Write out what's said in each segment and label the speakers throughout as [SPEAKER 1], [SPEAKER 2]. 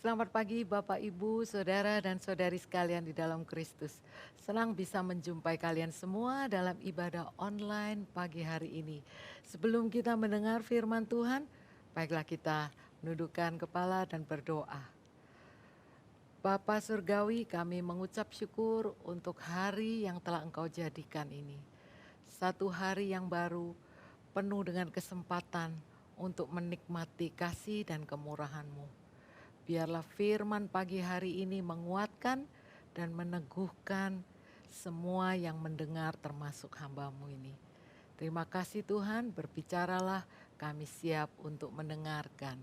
[SPEAKER 1] Selamat pagi Bapak, Ibu, Saudara dan Saudari sekalian di dalam Kristus. Senang bisa menjumpai kalian semua dalam ibadah online pagi hari ini. Sebelum kita mendengar firman Tuhan, baiklah kita menundukkan kepala dan berdoa. Bapa Surgawi, kami mengucap syukur untuk hari yang telah Engkau jadikan ini. Satu hari yang baru, penuh dengan kesempatan untuk menikmati kasih dan kemurahan-Mu. Biarlah firman pagi hari ini menguatkan dan meneguhkan semua yang mendengar termasuk hamba-Mu ini. Terima kasih Tuhan, berbicaralah, kami siap untuk mendengarkan.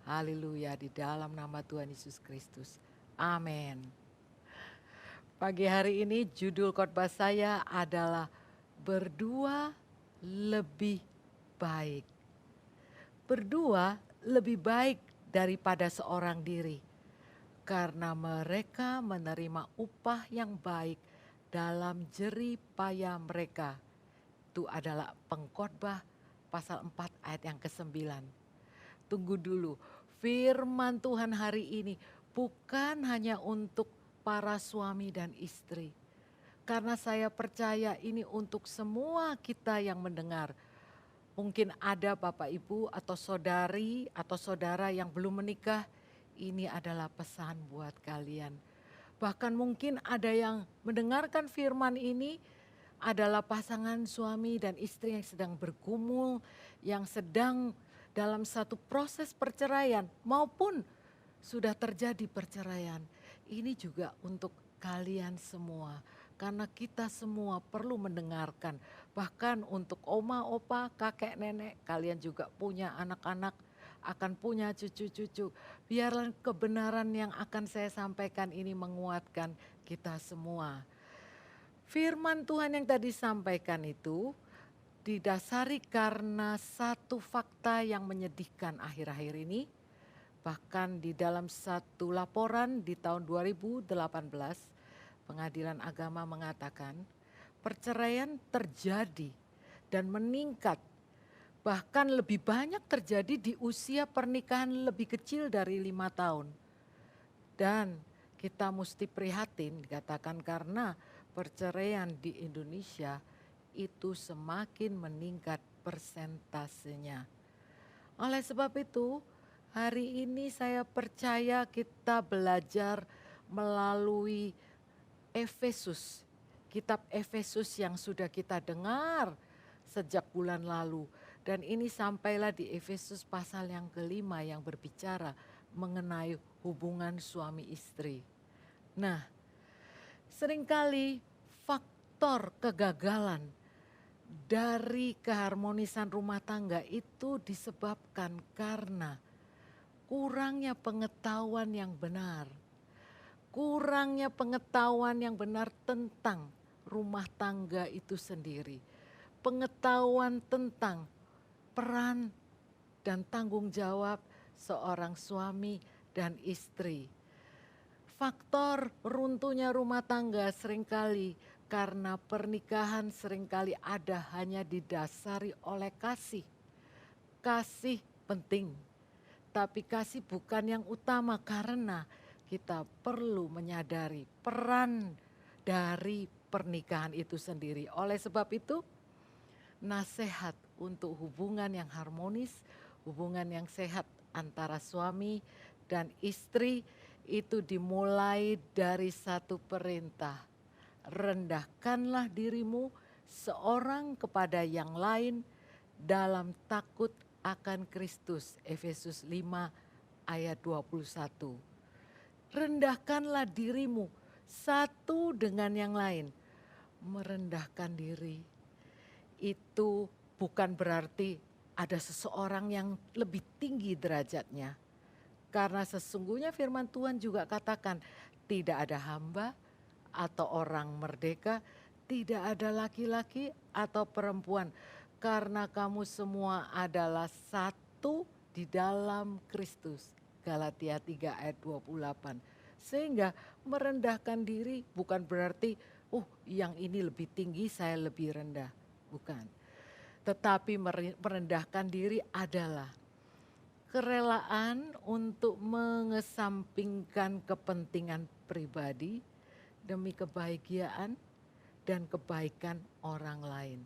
[SPEAKER 1] Haleluya, di dalam nama Tuhan Yesus Kristus. Amin. Pagi hari ini judul khotbah saya adalah berdua lebih baik. Berdua lebih baik daripada seorang diri, karena mereka menerima upah yang baik dalam jerih payah mereka. Itu adalah Pengkhotbah pasal 4 ayat yang ke-9. Tunggu dulu, firman Tuhan hari ini bukan hanya untuk para suami dan istri. Karena saya percaya ini untuk semua kita yang mendengar. Mungkin ada Bapak Ibu atau saudari atau saudara yang belum menikah, ini adalah pesan buat kalian. Bahkan mungkin ada yang mendengarkan firman ini adalah pasangan suami dan istri yang sedang bergumul, yang sedang dalam satu proses perceraian maupun sudah terjadi perceraian. Ini juga untuk kalian semua. Karena kita semua perlu mendengarkan. Bahkan untuk oma, opa, kakek, nenek, kalian juga punya anak-anak, akan punya cucu-cucu. Biarlah kebenaran yang akan saya sampaikan ini menguatkan kita semua. Firman Tuhan yang tadi sampaikan itu didasari karena satu fakta yang menyedihkan akhir-akhir ini. Bahkan di dalam satu laporan di tahun 2018, Pengadilan Agama mengatakan perceraian terjadi dan meningkat. Bahkan lebih banyak terjadi di usia pernikahan lebih kecil dari 5 tahun. Dan kita mesti prihatin dikatakan karena perceraian di Indonesia itu semakin meningkat persentasenya. Oleh sebab itu, hari ini saya percaya kita belajar melalui Efesus, kitab Efesus yang sudah kita dengar sejak bulan lalu. Dan ini sampailah di Efesus pasal yang kelima yang berbicara mengenai hubungan suami istri. Nah, seringkali faktor kegagalan dari keharmonisan rumah tangga itu disebabkan karena kurangnya pengetahuan yang benar. Kurangnya pengetahuan yang benar tentang rumah tangga itu sendiri. Pengetahuan tentang peran dan tanggung jawab seorang suami dan istri. Faktor runtuhnya rumah tangga seringkali karena pernikahan seringkali ada hanya didasari oleh kasih. Kasih penting, tapi kasih bukan yang utama karena kita perlu menyadari peran dari pernikahan itu sendiri. Oleh sebab itu, nasihat untuk hubungan yang harmonis, hubungan yang sehat antara suami dan istri itu dimulai dari satu perintah. Rendahkanlah dirimu seorang kepada yang lain dalam takut akan Kristus. Efesus 5 ayat 21. Rendahkanlah dirimu satu dengan yang lain. Merendahkan diri itu bukan berarti ada seseorang yang lebih tinggi derajatnya. Karena sesungguhnya firman Tuhan juga katakan tidak ada hamba atau orang merdeka, tidak ada laki-laki atau perempuan. Karena kamu semua adalah satu di dalam Kristus. Galatia 3 ayat 28. Sehingga merendahkan diri bukan berarti yang ini lebih tinggi saya lebih rendah. Bukan. Tetapi merendahkan diri adalah kerelaan untuk mengesampingkan kepentingan pribadi demi kebahagiaan dan kebaikan orang lain.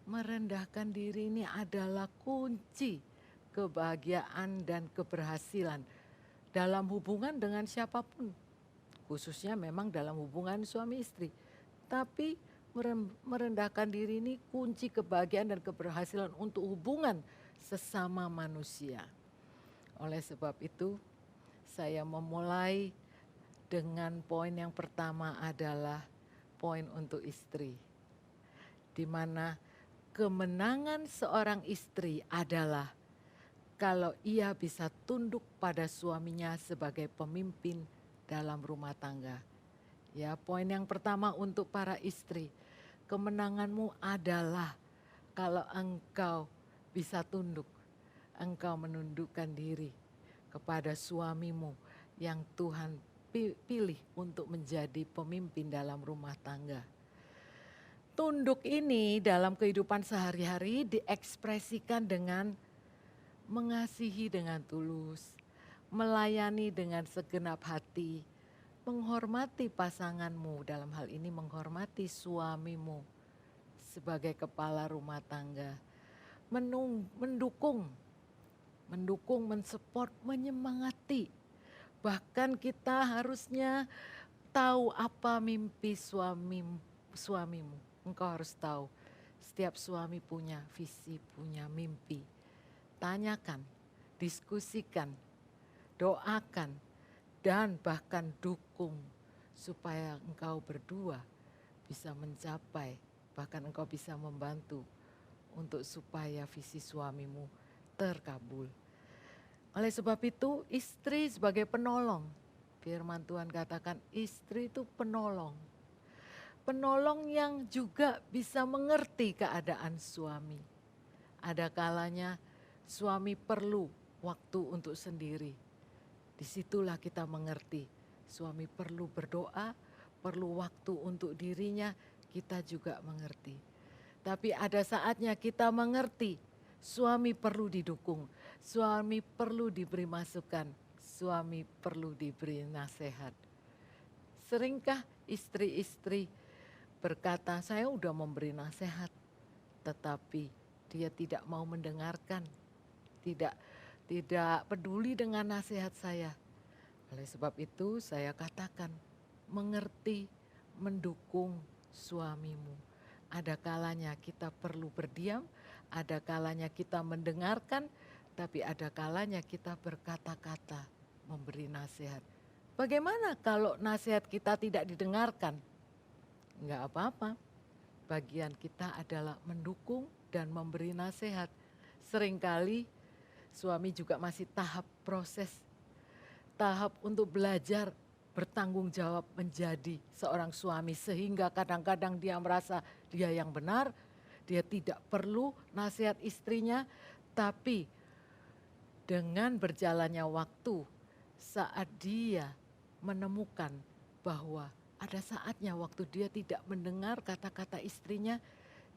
[SPEAKER 1] Merendahkan diri ini adalah kunci kebahagiaan dan keberhasilan dalam hubungan dengan siapapun, khususnya memang dalam hubungan suami istri. Tapi merendahkan diri ini kunci kebahagiaan dan keberhasilan untuk hubungan sesama manusia. Oleh sebab itu, saya memulai dengan poin yang pertama adalah poin untuk istri, di mana kemenangan seorang istri adalah kalau ia bisa tunduk pada suaminya sebagai pemimpin dalam rumah tangga. Ya, poin yang pertama untuk para istri, kemenanganmu adalah kalau engkau bisa tunduk, engkau menundukkan diri kepada suamimu yang Tuhan pilih untuk menjadi pemimpin dalam rumah tangga. Tunduk ini dalam kehidupan sehari-hari diekspresikan dengan mengasihi dengan tulus, melayani dengan segenap hati, menghormati pasanganmu, dalam hal ini menghormati suamimu sebagai kepala rumah tangga, mendukung, mensupport, menyemangati. Bahkan kita harusnya tahu apa mimpi suamimu. Engkau harus tahu, setiap suami punya visi, punya mimpi. Tanyakan, diskusikan, doakan, dan bahkan dukung supaya engkau berdua bisa mencapai, bahkan engkau bisa membantu untuk supaya visi suamimu terkabul. Oleh sebab itu, istri sebagai penolong. Firman Tuhan katakan istri itu penolong. Penolong yang juga bisa mengerti keadaan suami. Ada kalanya suami perlu waktu untuk sendiri. Disitulah kita mengerti. Suami perlu berdoa, perlu waktu untuk dirinya, kita juga mengerti. Tapi ada saatnya kita mengerti, suami perlu didukung, suami perlu diberi masukan, suami perlu diberi nasihat. Seringkah istri-istri berkata, saya udah memberi nasihat, tetapi dia tidak mau mendengarkan, tidak peduli dengan nasihat saya. Oleh sebab itu saya katakan, mengerti, mendukung suamimu. Ada kalanya kita perlu berdiam, ada kalanya kita mendengarkan, tapi ada kalanya kita berkata-kata, memberi nasihat. Bagaimana kalau nasihat kita tidak didengarkan? Enggak apa-apa. Bagian kita adalah mendukung dan memberi nasihat. Seringkali suami juga masih tahap proses, tahap untuk belajar bertanggung jawab menjadi seorang suami, sehingga kadang-kadang dia merasa dia yang benar, dia tidak perlu nasihat istrinya. Tapi dengan berjalannya waktu, saat dia menemukan bahwa ada saatnya waktu dia tidak mendengar kata-kata istrinya,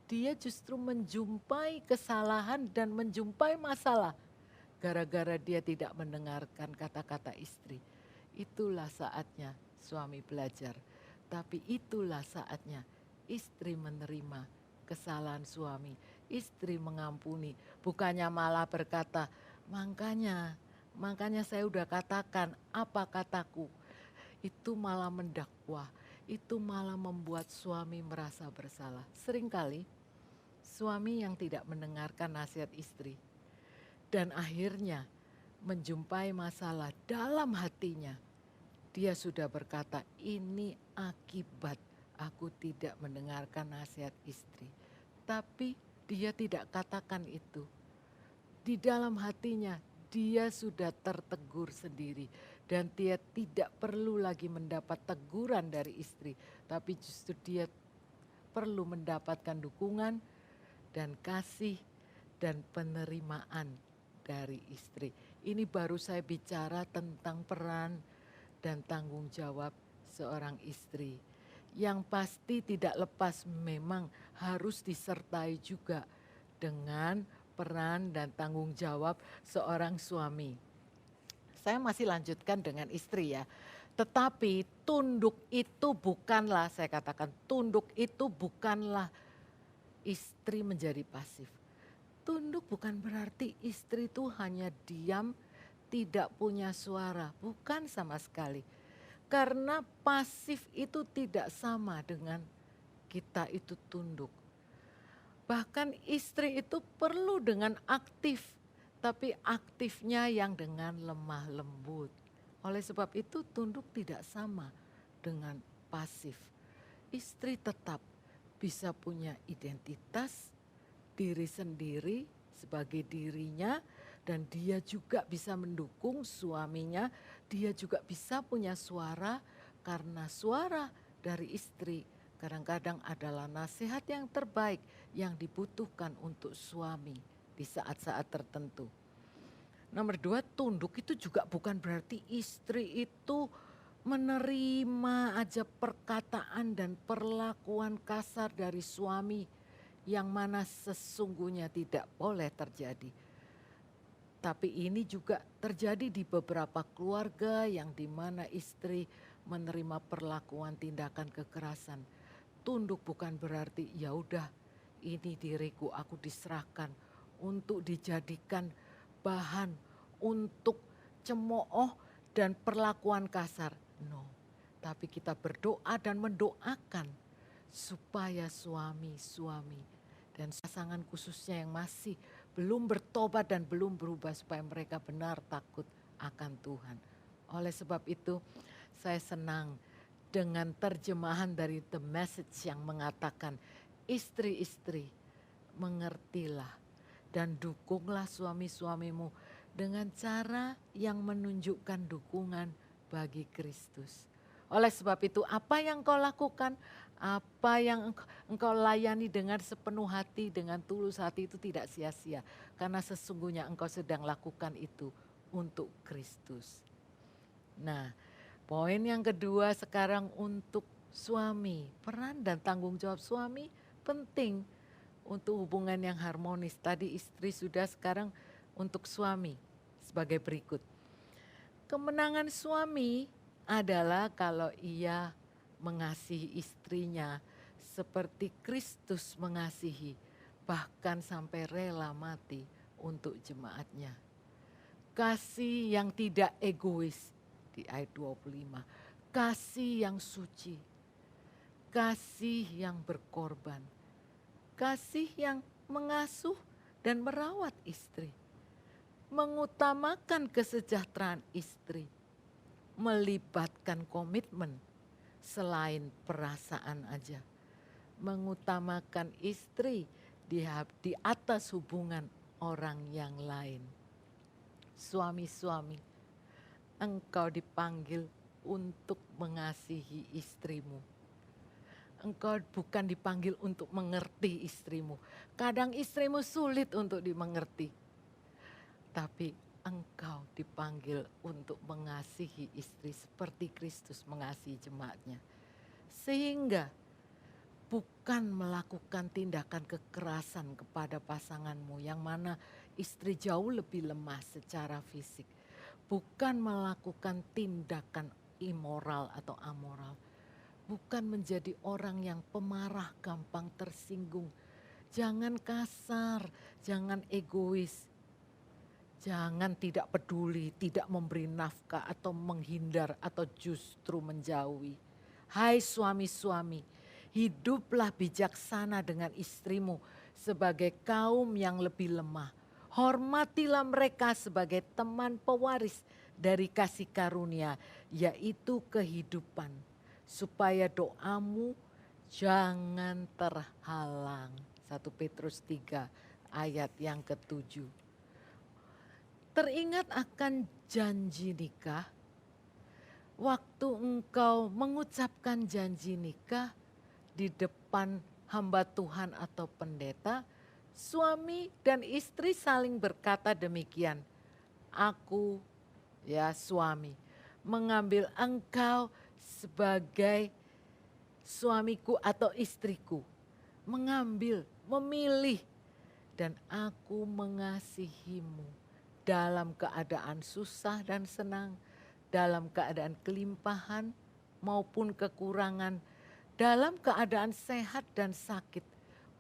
[SPEAKER 1] dia justru menjumpai kesalahan dan menjumpai masalah gara-gara dia tidak mendengarkan kata-kata istri. Itulah saatnya suami belajar. Tapi itulah saatnya istri menerima kesalahan suami. Istri mengampuni, bukannya malah berkata, makanya saya udah katakan apa kataku. Itu malah mendakwa, itu malah membuat suami merasa bersalah. Seringkali suami yang tidak mendengarkan nasihat istri dan akhirnya menjumpai masalah dalam hatinya, dia sudah berkata, ini akibat aku tidak mendengarkan nasihat istri. Tapi dia tidak katakan itu. Di dalam hatinya dia sudah tertegur sendiri. Dan dia tidak perlu lagi mendapat teguran dari istri. Tapi justru dia perlu mendapatkan dukungan dan kasih dan penerimaan dari istri. Ini baru saya bicara tentang peran dan tanggung jawab seorang istri. Yang pasti tidak lepas memang harus disertai juga dengan peran dan tanggung jawab seorang suami. Saya masih lanjutkan dengan istri ya. Tetapi tunduk itu bukanlah, saya katakan tunduk itu bukanlah istri menjadi pasif. Tunduk bukan berarti istri itu hanya diam, tidak punya suara. Bukan sama sekali. Karena pasif itu tidak sama dengan kita itu tunduk. Bahkan istri itu perlu dengan aktif, tapi aktifnya yang dengan lemah lembut. Oleh sebab itu tunduk tidak sama dengan pasif. Istri tetap bisa punya identitas diri sendiri sebagai dirinya, dan dia juga bisa mendukung suaminya. Dia juga bisa punya suara, karena suara dari istri kadang-kadang adalah nasihat yang terbaik yang dibutuhkan untuk suami di saat-saat tertentu. Nomor 2, tunduk itu juga bukan berarti istri itu menerima aja perkataan dan perlakuan kasar dari suami, yang mana sesungguhnya tidak boleh terjadi. Tapi ini juga terjadi di beberapa keluarga yang dimana istri menerima perlakuan tindakan kekerasan. Tunduk bukan berarti ya udah ini diriku, aku diserahkan untuk dijadikan bahan untuk cemooh dan perlakuan kasar. No, tapi kita berdoa dan mendoakan supaya suami-suami dan pasangan khususnya yang masih belum bertobat dan belum berubah, supaya mereka benar takut akan Tuhan. Oleh sebab itu saya senang dengan terjemahan dari The Message yang mengatakan, istri-istri mengertilah dan dukunglah suami-suamimu dengan cara yang menunjukkan dukungan bagi Kristus. Oleh sebab itu apa yang kau lakukan, apa yang engkau layani dengan sepenuh hati, dengan tulus hati, itu tidak sia-sia. Karena sesungguhnya engkau sedang lakukan itu untuk Kristus. Nah, poin yang kedua sekarang untuk suami. Peran dan tanggung jawab suami penting untuk hubungan yang harmonis. Tadi istri sudah, sekarang untuk suami sebagai berikut. Kemenangan suami adalah kalau ia mengasihi istrinya seperti Kristus mengasihi, bahkan sampai rela mati untuk jemaatnya. Kasih yang tidak egois di ayat 25. Kasih yang suci. Kasih yang berkorban. Kasih yang mengasuh dan merawat istri. Mengutamakan kesejahteraan istri. Melibatkan komitmen selain perasaan aja. Mengutamakan istri di atas hubungan orang yang lain. Suami-suami, engkau dipanggil untuk mengasihi istrimu. Engkau bukan dipanggil untuk mengerti istrimu. Kadang istrimu sulit untuk dimengerti. Tapi engkau dipanggil untuk mengasihi istri seperti Kristus mengasihi jemaatnya. Sehingga bukan melakukan tindakan kekerasan kepada pasanganmu, yang mana istri jauh lebih lemah secara fisik. Bukan melakukan tindakan immoral atau amoral. Bukan menjadi orang yang pemarah, gampang tersinggung. Jangan kasar, jangan egois. Jangan tidak peduli, tidak memberi nafkah atau menghindar atau justru menjauhi. Hai suami-suami, hiduplah bijaksana dengan istrimu sebagai kaum yang lebih lemah. Hormatilah mereka sebagai teman pewaris dari kasih karunia, yaitu kehidupan. Supaya doamu jangan terhalang. 1 Petrus 3 ayat yang ke-7. Teringat akan janji nikah. Waktu engkau mengucapkan janji nikah di depan hamba Tuhan atau pendeta, suami dan istri saling berkata demikian. Aku, ya suami, mengambil engkau sebagai suamiku atau istriku. Mengambil, memilih. dan aku mengasihimu dalam keadaan susah dan senang, dalam keadaan kelimpahan maupun kekurangan, dalam keadaan sehat dan sakit,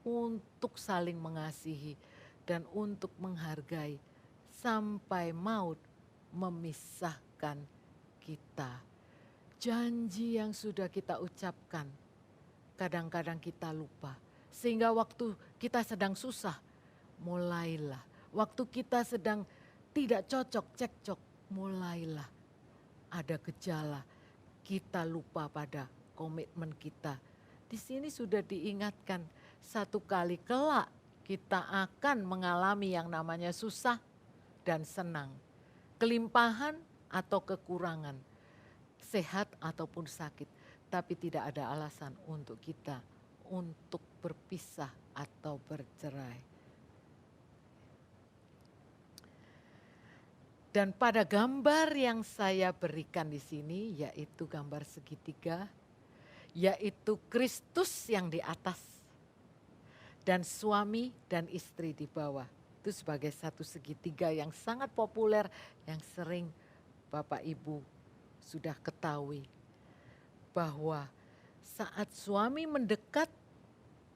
[SPEAKER 1] untuk saling mengasihi dan untuk menghargai sampai maut memisahkan kita. Janji yang sudah kita ucapkan, kadang-kadang kita lupa. Sehingga waktu kita sedang susah, mulailah. Waktu kita sedang tidak cocok, cekcok, mulailah. Ada gejala, kita lupa pada komitmen kita. Di sini sudah diingatkan, satu kali kelak kita akan mengalami yang namanya susah dan senang. Kelimpahan atau kekurangan, sehat ataupun sakit. Tapi tidak ada alasan untuk kita untuk berpisah atau bercerai. Dan pada gambar yang saya berikan di sini, yaitu gambar segitiga, yaitu Kristus yang di atas dan suami dan istri di bawah. Itu sebagai satu segitiga yang sangat populer, yang sering Bapak Ibu sudah ketahui. Bahwa saat suami mendekat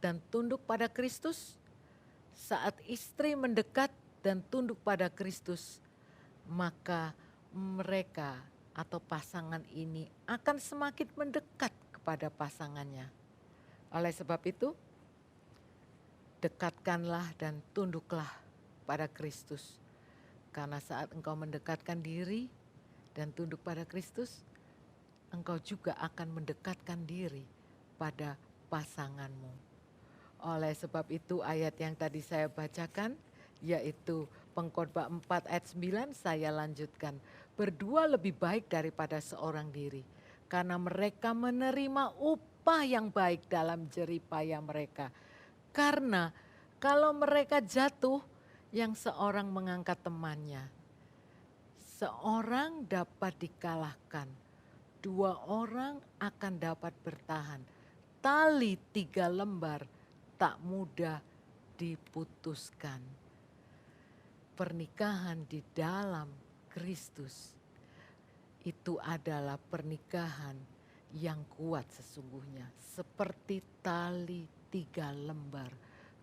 [SPEAKER 1] dan tunduk pada Kristus, saat istri mendekat dan tunduk pada Kristus, maka mereka atau pasangan ini akan semakin mendekat kepada pasangannya. Oleh sebab itu, dekatkanlah dan tunduklah pada Kristus. Karena saat engkau mendekatkan diri dan tunduk pada Kristus, engkau juga akan mendekatkan diri pada pasanganmu. Oleh sebab itu ayat yang tadi saya bacakan, yaitu Pengkhotbah 4 ayat 9, saya lanjutkan. Berdua lebih baik daripada seorang diri, karena mereka menerima upah yang baik dalam jerih payah mereka. Karena kalau mereka jatuh, yang seorang mengangkat temannya. Seorang dapat dikalahkan, dua orang akan dapat bertahan. Tali 3 lembar tak mudah diputuskan. Pernikahan di dalam Kristus itu adalah pernikahan yang kuat sesungguhnya. Seperti tali 3 lembar.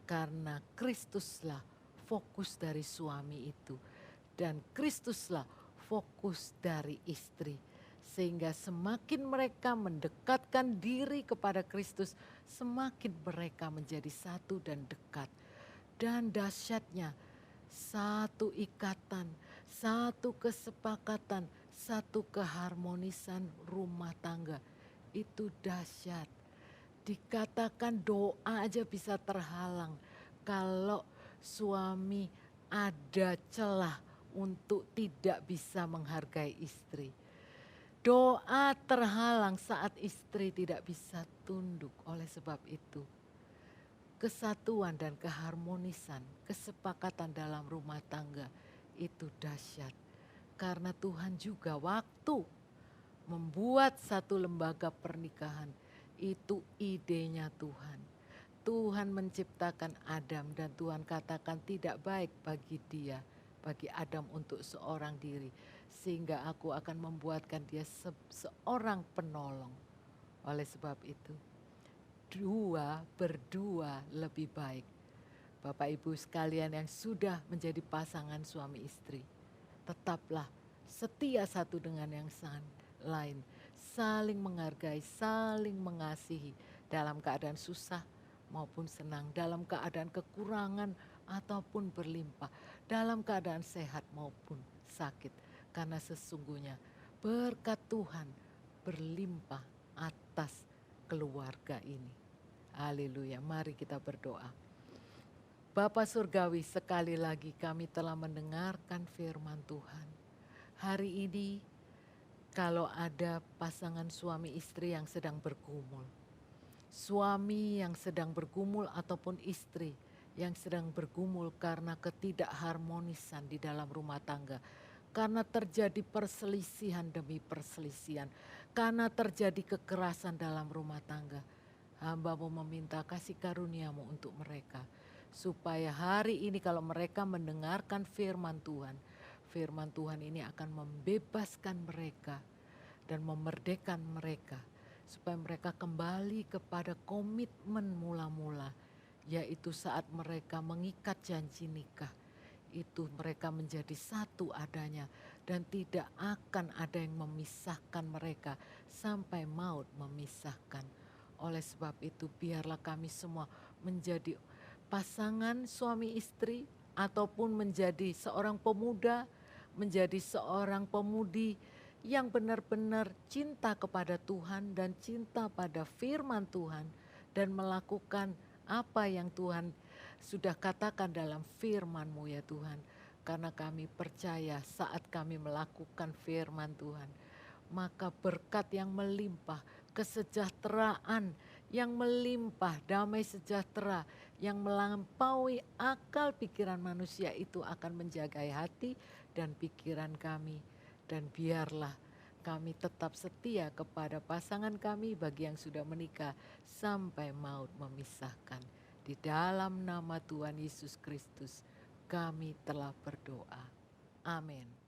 [SPEAKER 1] Karena Kristuslah fokus dari suami itu. Dan Kristuslah fokus dari istri. Sehingga semakin mereka mendekatkan diri kepada Kristus, semakin mereka menjadi satu dan dekat. Dan dahsyatnya, satu ikatan, satu kesepakatan, satu keharmonisan rumah tangga. Itu dahsyat. Dikatakan doa aja bisa terhalang kalau suami ada celah untuk tidak bisa menghargai istri. Doa terhalang saat istri tidak bisa tunduk. Oleh sebab itu, kesatuan dan keharmonisan, kesepakatan dalam rumah tangga itu dahsyat. Karena Tuhan juga waktu membuat satu lembaga pernikahan, itu idenya Tuhan. Tuhan menciptakan Adam dan Tuhan katakan tidak baik bagi dia, bagi Adam untuk seorang diri. Sehingga aku akan membuatkan dia seorang penolong. Oleh sebab itu, berdua lebih baik. Bapak Ibu sekalian yang sudah menjadi pasangan suami istri, tetaplah setia satu dengan yang lain, saling menghargai, saling mengasihi dalam keadaan susah maupun senang, dalam keadaan kekurangan ataupun berlimpah, dalam keadaan sehat maupun sakit. Karena sesungguhnya berkat Tuhan berlimpah atas keluarga ini. Haleluya, mari kita berdoa. Bapa Surgawi, sekali lagi kami telah mendengarkan firman Tuhan. Hari ini kalau ada pasangan suami istri yang sedang bergumul, suami yang sedang bergumul ataupun istri yang sedang bergumul karena ketidakharmonisan di dalam rumah tangga, karena terjadi perselisihan demi perselisihan, karena terjadi kekerasan dalam rumah tangga, hamba-Mu meminta kasih karunia-Mu untuk mereka. supaya hari ini kalau mereka mendengarkan firman Tuhan ini akan membebaskan mereka dan memerdekakan mereka, supaya mereka kembali kepada komitmen mula-mula, yaitu saat mereka mengikat janji nikah. Itu mereka menjadi satu adanya dan tidak akan ada yang memisahkan mereka sampai maut memisahkan. Oleh sebab itu biarlah kami semua menjadi pasangan suami istri ataupun menjadi seorang pemuda, menjadi seorang pemudi yang benar-benar cinta kepada Tuhan dan cinta pada firman Tuhan dan melakukan apa yang Tuhan sudah katakan dalam firman-Mu ya Tuhan. Karena kami percaya saat kami melakukan firman Tuhan, maka berkat yang melimpah, kesejahteraan yang melimpah, damai sejahtera yang melampaui akal pikiran manusia itu akan menjagai hati dan pikiran kami. Dan biarlah kami tetap setia kepada pasangan kami bagi yang sudah menikah sampai maut memisahkan. Di dalam nama Tuhan Yesus Kristus kami telah berdoa. Amin.